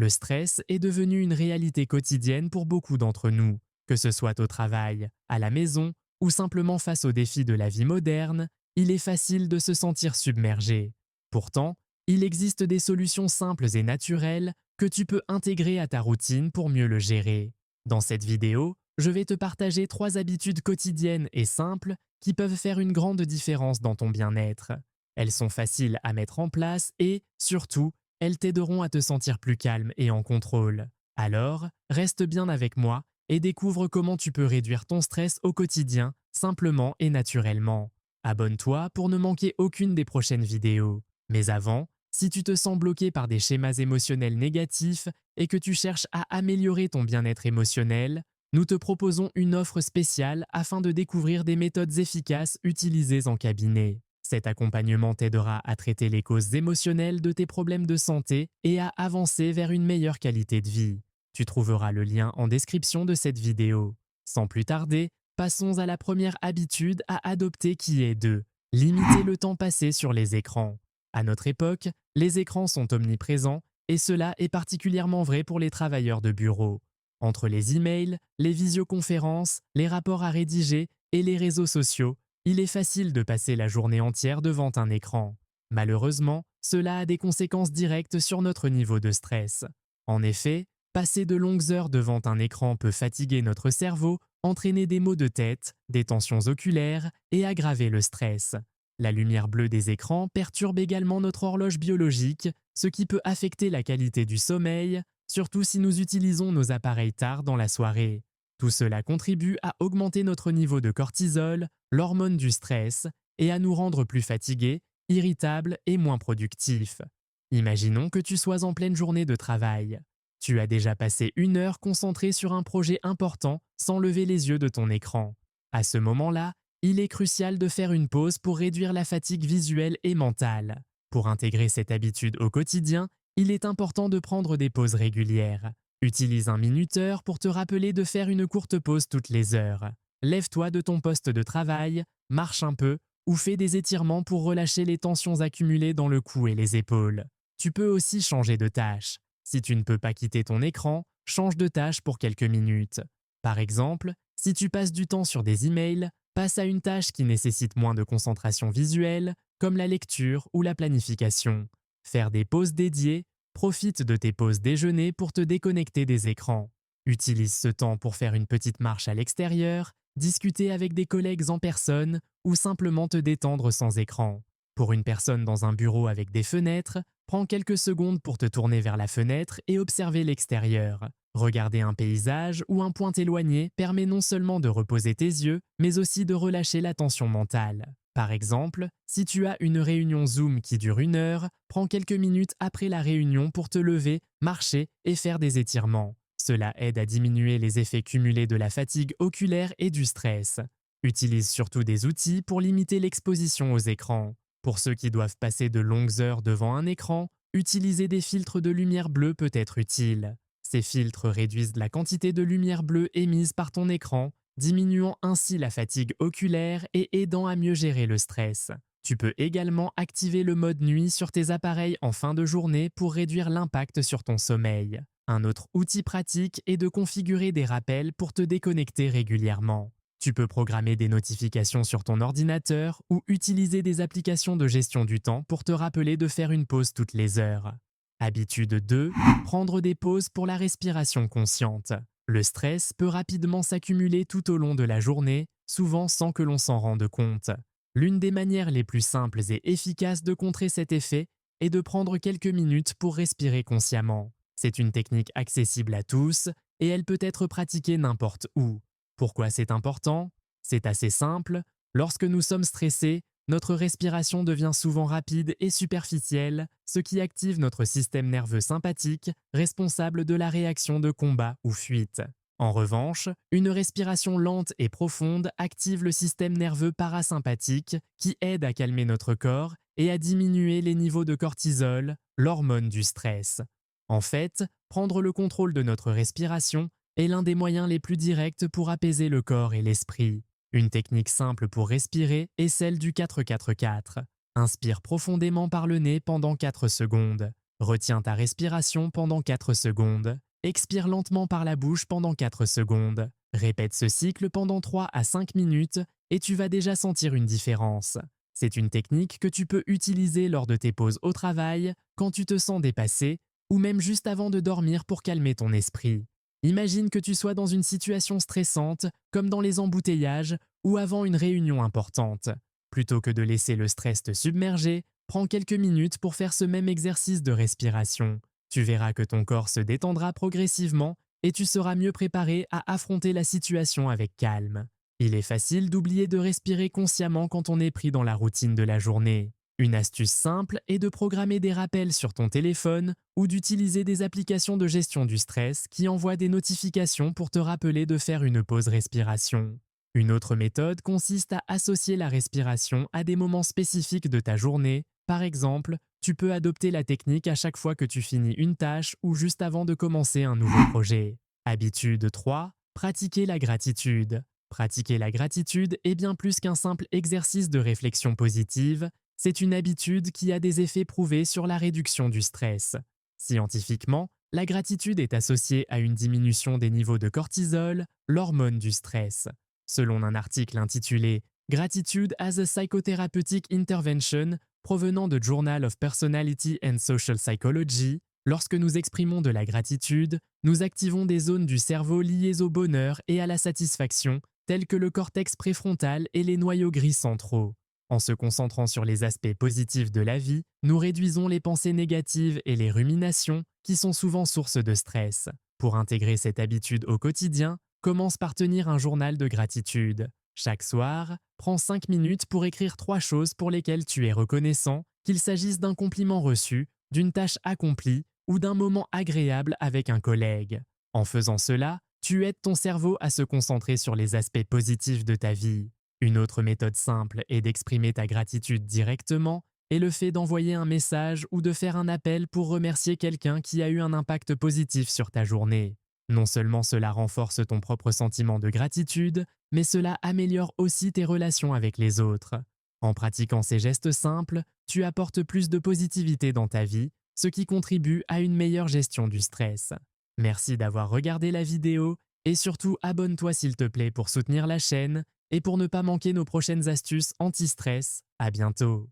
Le stress est devenu une réalité quotidienne pour beaucoup d'entre nous, que ce soit au travail, à la maison ou simplement face aux défis de la vie moderne, il est facile de se sentir submergé. Pourtant, il existe des solutions simples et naturelles que tu peux intégrer à ta routine pour mieux le gérer. Dans cette vidéo, je vais te partager 3 habitudes quotidiennes et simples qui peuvent faire une grande différence dans ton bien-être. Elles sont faciles à mettre en place et, surtout, elles t'aideront à te sentir plus calme et en contrôle. Alors, reste bien avec moi et découvre comment tu peux réduire ton stress au quotidien, simplement et naturellement. Abonne-toi pour ne manquer aucune des prochaines vidéos. Mais avant, si tu te sens bloqué par des schémas émotionnels négatifs et que tu cherches à améliorer ton bien-être émotionnel, nous te proposons une offre spéciale afin de découvrir des méthodes efficaces utilisées en cabinet. Cet accompagnement t'aidera à traiter les causes émotionnelles de tes problèmes de santé et à avancer vers une meilleure qualité de vie. Tu trouveras le lien en description de cette vidéo. Sans plus tarder, passons à la première habitude à adopter qui est de limiter le temps passé sur les écrans. À notre époque, les écrans sont omniprésents et cela est particulièrement vrai pour les travailleurs de bureau. Entre les emails, les visioconférences, les rapports à rédiger et les réseaux sociaux, il est facile de passer la journée entière devant un écran. Malheureusement, cela a des conséquences directes sur notre niveau de stress. En effet, passer de longues heures devant un écran peut fatiguer notre cerveau, entraîner des maux de tête, des tensions oculaires et aggraver le stress. La lumière bleue des écrans perturbe également notre horloge biologique, ce qui peut affecter la qualité du sommeil, surtout si nous utilisons nos appareils tard dans la soirée. Tout cela contribue à augmenter notre niveau de cortisol, l'hormone du stress, et à nous rendre plus fatigués, irritables et moins productifs. Imaginons que tu sois en pleine journée de travail. Tu as déjà passé 1 heure concentré sur un projet important sans lever les yeux de ton écran. À ce moment-là, il est crucial de faire une pause pour réduire la fatigue visuelle et mentale. Pour intégrer cette habitude au quotidien, il est important de prendre des pauses régulières. Utilise un minuteur pour te rappeler de faire une courte pause toutes les heures. Lève-toi de ton poste de travail, marche un peu ou fais des étirements pour relâcher les tensions accumulées dans le cou et les épaules. Tu peux aussi changer de tâche. Si tu ne peux pas quitter ton écran, change de tâche pour quelques minutes. Par exemple, si tu passes du temps sur des emails, passe à une tâche qui nécessite moins de concentration visuelle, comme la lecture ou la planification. Faire des pauses dédiées, profite de tes pauses déjeuner pour te déconnecter des écrans. Utilise ce temps pour faire une petite marche à l'extérieur, discuter avec des collègues en personne ou simplement te détendre sans écran. Pour une personne dans un bureau avec des fenêtres, prends quelques secondes pour te tourner vers la fenêtre et observer l'extérieur. Regarder un paysage ou un point éloigné permet non seulement de reposer tes yeux, mais aussi de relâcher la tension mentale. Par exemple, si tu as une réunion Zoom qui dure 1 heure, prends quelques minutes après la réunion pour te lever, marcher et faire des étirements. Cela aide à diminuer les effets cumulés de la fatigue oculaire et du stress. Utilise surtout des outils pour limiter l'exposition aux écrans. Pour ceux qui doivent passer de longues heures devant un écran, utiliser des filtres de lumière bleue peut être utile. Ces filtres réduisent la quantité de lumière bleue émise par ton écran, diminuant ainsi la fatigue oculaire et aidant à mieux gérer le stress. Tu peux également activer le mode nuit sur tes appareils en fin de journée pour réduire l'impact sur ton sommeil. Un autre outil pratique est de configurer des rappels pour te déconnecter régulièrement. Tu peux programmer des notifications sur ton ordinateur ou utiliser des applications de gestion du temps pour te rappeler de faire une pause toutes les heures. Habitude 2. Prendre des pauses pour la respiration consciente. Le stress peut rapidement s'accumuler tout au long de la journée, souvent sans que l'on s'en rende compte. L'une des manières les plus simples et efficaces de contrer cet effet est de prendre quelques minutes pour respirer consciemment. C'est une technique accessible à tous et elle peut être pratiquée n'importe où. Pourquoi c'est important? C'est assez simple. Lorsque nous sommes stressés, notre respiration devient souvent rapide et superficielle, ce qui active notre système nerveux sympathique, responsable de la réaction de combat ou fuite. En revanche, une respiration lente et profonde active le système nerveux parasympathique qui aide à calmer notre corps et à diminuer les niveaux de cortisol, l'hormone du stress. En fait, prendre le contrôle de notre respiration est l'un des moyens les plus directs pour apaiser le corps et l'esprit. Une technique simple pour respirer est celle du 4-4-4. Inspire profondément par le nez pendant 4 secondes. Retiens ta respiration pendant 4 secondes. Expire lentement par la bouche pendant 4 secondes. Répète ce cycle pendant 3 à 5 minutes et tu vas déjà sentir une différence. C'est une technique que tu peux utiliser lors de tes pauses au travail, quand tu te sens dépassé, ou même juste avant de dormir pour calmer ton esprit. Imagine que tu sois dans une situation stressante, comme dans les embouteillages ou avant une réunion importante. Plutôt que de laisser le stress te submerger, prends quelques minutes pour faire ce même exercice de respiration. Tu verras que ton corps se détendra progressivement et tu seras mieux préparé à affronter la situation avec calme. Il est facile d'oublier de respirer consciemment quand on est pris dans la routine de la journée. Une astuce simple est de programmer des rappels sur ton téléphone ou d'utiliser des applications de gestion du stress qui envoient des notifications pour te rappeler de faire une pause respiration. Une autre méthode consiste à associer la respiration à des moments spécifiques de ta journée. Par exemple, tu peux adopter la technique à chaque fois que tu finis une tâche ou juste avant de commencer un nouveau projet. Habitude 3. Pratiquer la gratitude. Pratiquer la gratitude est bien plus qu'un simple exercice de réflexion positive, c'est une habitude qui a des effets prouvés sur la réduction du stress. Scientifiquement, la gratitude est associée à une diminution des niveaux de cortisol, l'hormone du stress. Selon un article intitulé Gratitude as a Psychotherapeutic Intervention provenant de Journal of Personality and Social Psychology, lorsque nous exprimons de la gratitude, nous activons des zones du cerveau liées au bonheur et à la satisfaction, telles que le cortex préfrontal et les noyaux gris centraux. En se concentrant sur les aspects positifs de la vie, nous réduisons les pensées négatives et les ruminations, qui sont souvent source de stress. Pour intégrer cette habitude au quotidien, commence par tenir un journal de gratitude. Chaque soir, prends 5 minutes pour écrire 3 choses pour lesquelles tu es reconnaissant, qu'il s'agisse d'un compliment reçu, d'une tâche accomplie ou d'un moment agréable avec un collègue. En faisant cela, tu aides ton cerveau à se concentrer sur les aspects positifs de ta vie. Une autre méthode simple est d'exprimer ta gratitude directement et le fait d'envoyer un message ou de faire un appel pour remercier quelqu'un qui a eu un impact positif sur ta journée. Non seulement cela renforce ton propre sentiment de gratitude, mais cela améliore aussi tes relations avec les autres. En pratiquant ces gestes simples, tu apportes plus de positivité dans ta vie, ce qui contribue à une meilleure gestion du stress. Merci d'avoir regardé la vidéo et surtout abonne-toi s'il te plaît pour soutenir la chaîne et pour ne pas manquer nos prochaines astuces anti-stress. À bientôt!